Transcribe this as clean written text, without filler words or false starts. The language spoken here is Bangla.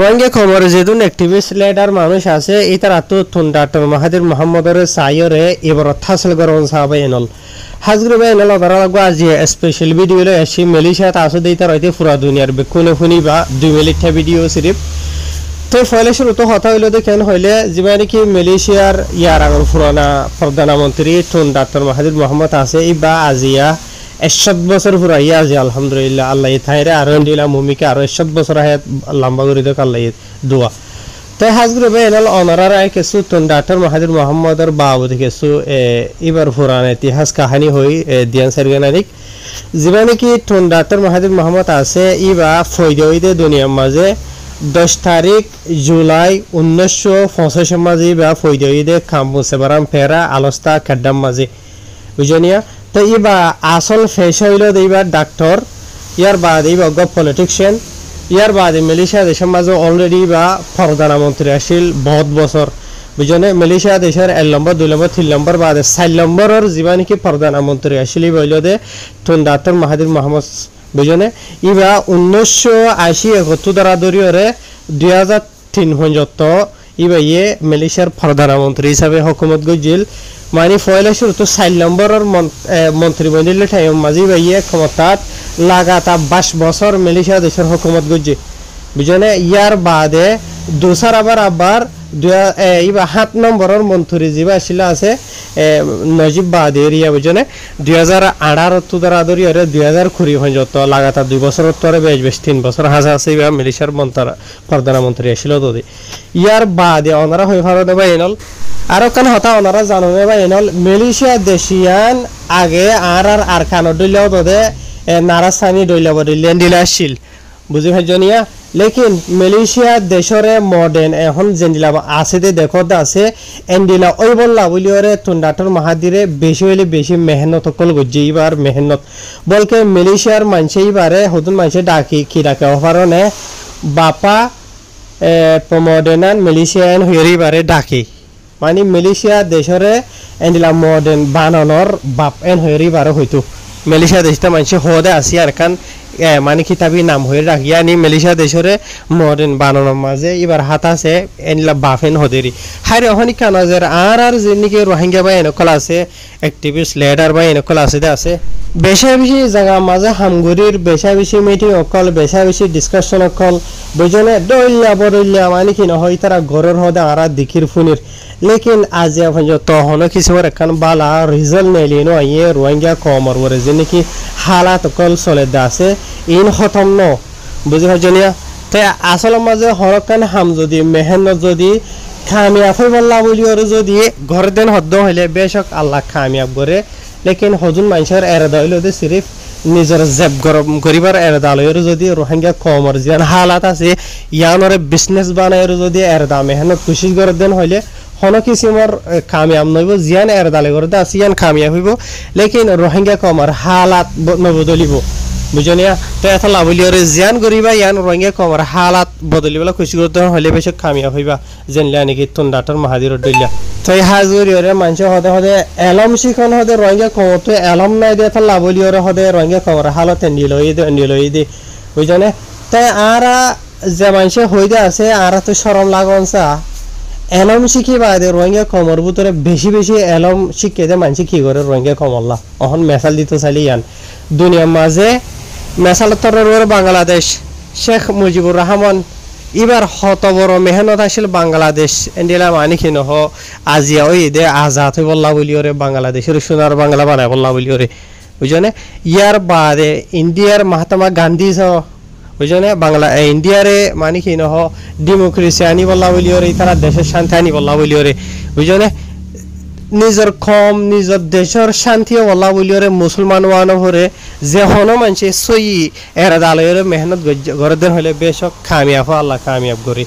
রোহিঙ্গা খবর যেদিন অ্যাক্টিভিস্ট লিডার মানুষ আছে ইতার আতো ডক্টর মাহাদির মোহাম্মদের সাইয়রে এবার হাসিল করন সাহাবা এনল হাজগ্রে বে এনল ধরা লাগো আজ স্পেশাল ভিডিও লে আসি মালয়েশিয়া তাসো দেইতা রইতে পুরা দুনিয়ার বেকুনে ফুনি বা 2 মিনিট ভিডিও সিরিপ তো ফলে শুরু তো কথা হইলো দেখেন হইলে যেবারে কি মালয়েশিয়ার ইয়ার আগর পুরানা প্রধানমন্ত্রী ডক্টর মাহাদির মোহাম্মদ আছে ইবা আজিয়া 100 বছর পুরাইয়া আজি আলহামদুলিল্লাহ আল্লাহ ইথাইরে আর দিলা মুমিকে আর 100 বছর হায়াত লম্বা করে দেখ আল্লাহ দোয়া তাই হাজগ্রে বে এনল অনারার আই কিছু ডক্টর মাহাদির মোহাম্মদের বাবদ কিছু এবার পুরানা ইতিহাস কাহিনী হই দিয়ান সারগানারিক যেবারে কি ডক্টর মাহাদির মোহাম্মদ আছে ইবা ফয়দইদে দুনিয়ার মাঝে 10 তারিখ জুলাই 1985 মাঝে বা ফয়দইদে কাম্বুসে বারাম ফেরা আলস্তা কাড্ডাম মাঝে বুঝনিয়া তো ইবা আসল ফেস হইল এইবার ডাক্তার ইয়ার বাদ এইবা গভ পলিটিশিয়ান ইয়ার বাদে মালয়েশিয়া দেশের মাঝে অলরেডি বা প্রধানমন্ত্রী আসিল বহুত বছর বুঝনে মালয়েশিয়া দেশের 1 নম্বর 2 নম্বর 3 নম্বর বাদে 4 নম্বরের জীবন কি প্রধানমন্ত্রী আসিলি বইল দে ডক্টর মাহাদির মোহাম্মদ বুঝনে ইবা 1980 71 দ্বারা দরিয়রে 2003 পর্যন্ত ইবা ইয়ে মালয়েশিয়ার প্রধানমন্ত্রী হিসাবে হুকুমত গজিল মানে ফয়লা শুরু তো 4 নম্বরের মন্ত্রীমণ্ডলের টাইম মাঝে ইয়ে ক্ষমতাত লাগাতার 22 বছর মালয়েশিয়া দেশের হুকুমত গজি বুঝনে ইয়ার বাদে দোসার আবার ইবা 7 নম্বরের মন্ত্রী যিবা আসিল আছে নজিব বাদের ইয়া বুঝনে 2018 দ্বারা দরিয়রে 2020 পর্যন্ত লাগাতার 2 বছর তরে বেশ 3 বছর হাজা আছে ইবা মালয়েশিয়ার প্রধানমন্ত্রী আসিল তো ইয়ার বাদে ওনারা হয়ে ফারো দেবা এনল আরো কান হতা ওনারা জানো বা এনল মালয়েশিয়া দেশিয়ান আগে আর কানো দইলাও দে নারাসানি দইলাও দিলেন দিলাশিল বুঝি ভাইজনিয়া লেকিন মালয়েশিয়া দেশরে মডার্ন এখন জেন্দিলা আছে দে দেখত আছে এন্ডিলা ওই বললা বলিওরে ডক্টর মাহাদিরে বেশি হইলে বেশি মেহনত কল গজি এবার মেহনত বলকে মালয়েশিয়ার মানছে এবারে হতুন মানছে ডাকি কি ডাকে অফারনে বাপা মডার্ন মালয়েশিয়ান হইরিবারে ডাকি মানে মালয়েশিয়া দেশরে এন্ডিলা মডার্ন বানানোর বাপ এন হইরিবারে হইতো মালয়েশিয়া দেশটা মানছে হদে আসি আর কান মানে কিতাবি নাম হয়ে রাখিয়া নি মালয়েশিয়া দেশরে মডার্ন বানানোর মাঝে এবার হাত আছে এনলা বাফেন হদেরি হারে ওখানে কানাজের আর যেনিকে রোহিঙ্গা বা এনকল আছে অ্যাক্টিভিস্ট লিডার বা এনকল আছে বেশি জায়গা মাঝে হামগুড়ির বেশি মিটিং অকল বেশি ডিসকাশন অকল বুঝনে দইল্লা মানে কি নহয় তারা ঘরের হদে আর দিকির ফুনির লেকিন আজি পর্যন্ত হন কিছুর এখন বালা রিজাল্ট নেলিনো ইয়ে রোহিঙ্গা কমর বলে যেনিকি হালাত অকল চলে আছে ইন খতম ন বুঝি ভাজনিয়া তাই আসল মাঝে হরকান হাম যদি মেহনত যদি খামিয়াব হই বললা বলি আর যদি ঘর দেন হদ্দ হইলে বেশক আল্লাহ খামিয়াব করে লেকিন হজুন মানুষের এরাদা হইল দে সিরিফ নিজের জেব গরম করিবার এরাদা লইর যদি রোহিঙ্গা কমর যেন হালাত আছে ইয়ানরে বিজনেস বানাইর যদি এরাদা মেহনত কোশিশ করে দেন হইলে হনো কিসিমর কামিয়াব নইব জিয়ান এরাদালে করে দে আসিয়ান কামিয়াব হইব লেকিন রোহিঙ্গা কমর হালাত নবদলিব বুঝনিয়া তো এত লাভলিয়রে জিয়ান করিবা ইয়ান রোহিঙ্গা কমর হালাত বদলিবলা খুশি করতে হলে বেশ কামিয়াব হইবা জেনলা নাকি ডক্টর মাহাদির দইলা তো এই হাজুরিয়রে মানুষ হদে এলম শিখন হদে রোহিঙ্গা কমর তো এলম নাই দে এত লাভলিয়রে হদে রোহিঙ্গা কমর হালত এন্ডিলই দে বুঝনে তাই আরা যে মানুষ হইদে আছে আরা তো শরম লাগনসা এলম শিখি বাদে রোহিঙ্গা কমর ভিতরে বেশি এলম শিখে দে মানুষ কি করে রোহিঙ্গা কমরলা অহন মেসাল দিতে চাইলে ইয়ান দুনিয়ার মাঝে মেসাল তরের বাংলাদেশ শেখ মুজিবুর রহমান এবার হত বড় মেহনত আসিল বাংলাদেশ এন্ডিলা মানে কি নহ আজিয়া ওই দে আজাদ হই বললা বলি ওরে বাংলাদেশের সোনার বাংলা বানায় বললা বলি ওরে বুঝনে ইয়ার বাদে ইন্ডিয়ার মহাত্মা গান্ধী বুঝনে বাংলা ইন্ডিয়ারে মানে কি নহ ডেমোক্রেসি আনি বললা বলি ওরে তারা দেশের শান্তি আনি বললা বলি ওরে বুঝনে নিজের নিজের দেশের শান্তি বললা বলি ওরে মুসলমান ওয়ানো হরে যে হনো মানুষ সই এরা দালয়ের মেহনত গড়ে দেন হলে বেশক কামিয়াব আল্লাহ কামিয়াব করি।